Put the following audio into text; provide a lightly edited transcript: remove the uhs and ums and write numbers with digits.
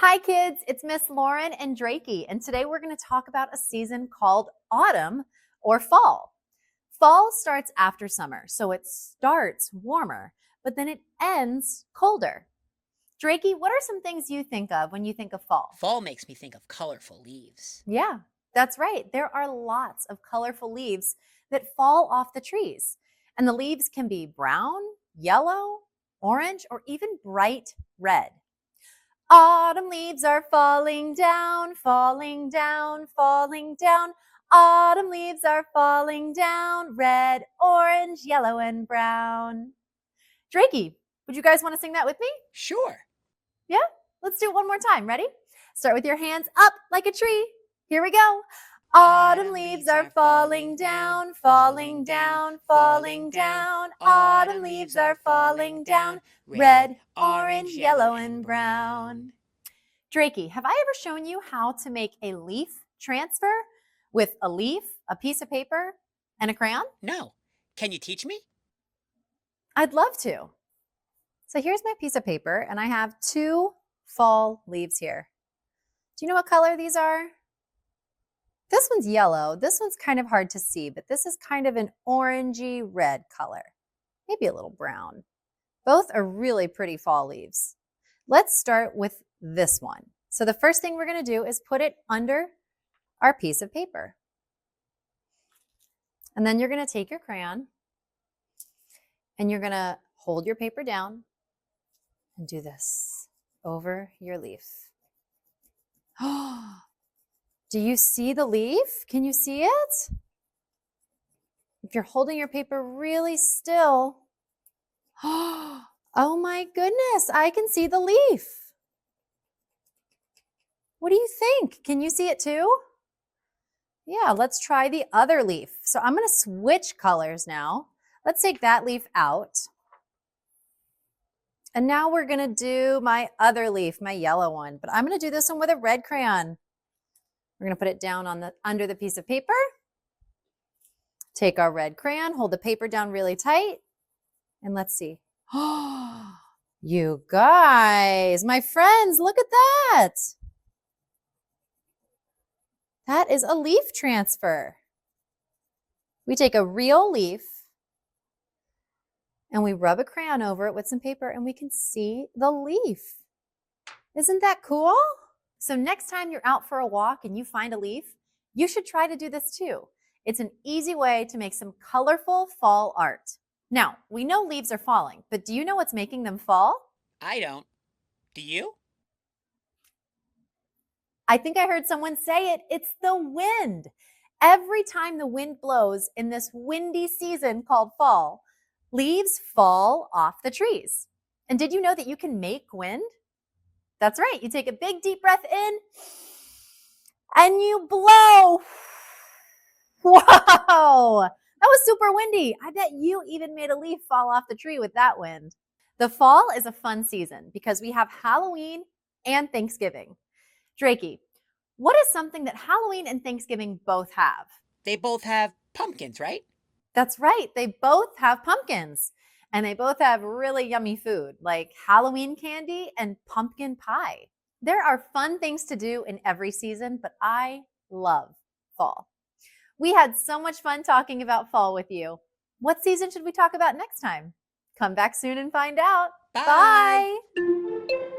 Hi kids, it's Miss Lauren and Drakey, and today we're going to talk about a season called autumn or fall. Fall starts after summer, so it starts warmer, but then it ends colder. Drakey, what are some things you think of when you think of fall? Fall makes me think of colorful leaves. Yeah, that's right. There are lots of colorful leaves that fall off the trees, and the leaves can be brown, yellow, orange, or even bright red. Autumn leaves are falling down, falling down, falling down. Autumn leaves are falling down, red, orange, yellow, and brown. Drakey, would you guys want to sing that with me? Sure. Yeah? Let's do it one more time. Ready? Start with your hands up like a tree. Here we go. Autumn leaves are falling down, falling down, falling down. Autumn leaves are falling down, red, orange, yellow, and brown. Drakey, have I ever shown you how to make a leaf transfer with a leaf, a piece of paper, and a crayon? No. Can you teach me? I'd love to. So here's my piece of paper, and I have two fall leaves here. Do you know what color these are? This one's yellow. This one's kind of hard to see, but this is kind of an orangey red color, maybe a little brown. Both are really pretty fall leaves. Let's start with this one. So the first thing we're going to do is put it under our piece of paper. And then you're going to take your crayon and you're going to hold your paper down and do this over your leaf. Do you see the leaf? Can you see it? If you're holding your paper really still, oh my goodness, I can see the leaf. What do you think? Can you see it too? Yeah, let's try the other leaf. So I'm going to switch colors now. Let's take that leaf out. And now we're going to do my other leaf, my yellow one. But I'm going to do this one with a red crayon. We're going to put it down on under the piece of paper. Take our red crayon, hold the paper down really tight. And let's see. Oh, you guys, my friends, look at that. That is a leaf transfer. We take a real leaf and we rub a crayon over it with some paper and we can see the leaf. Isn't that cool? So next time you're out for a walk and you find a leaf, you should try to do this too. It's an easy way to make some colorful fall art. Now, we know leaves are falling, but do you know what's making them fall? I don't. Do you? I think I heard someone say it. It's the wind. Every time the wind blows in this windy season called fall, leaves fall off the trees. And did you know that you can make wind? That's right. You take a big deep breath in and you blow. Whoa, that was super windy. I bet you even made a leaf fall off the tree with that wind. The fall is a fun season because we have Halloween and Thanksgiving. Drakey, what is something that Halloween and Thanksgiving both have? They both have pumpkins, right? That's right. They both have pumpkins and they both have really yummy food like Halloween candy and pumpkin pie. There are fun things to do in every season, but I love fall. We had so much fun talking about fall with you. What season should we talk about next time? Come back soon and find out. Bye. Bye.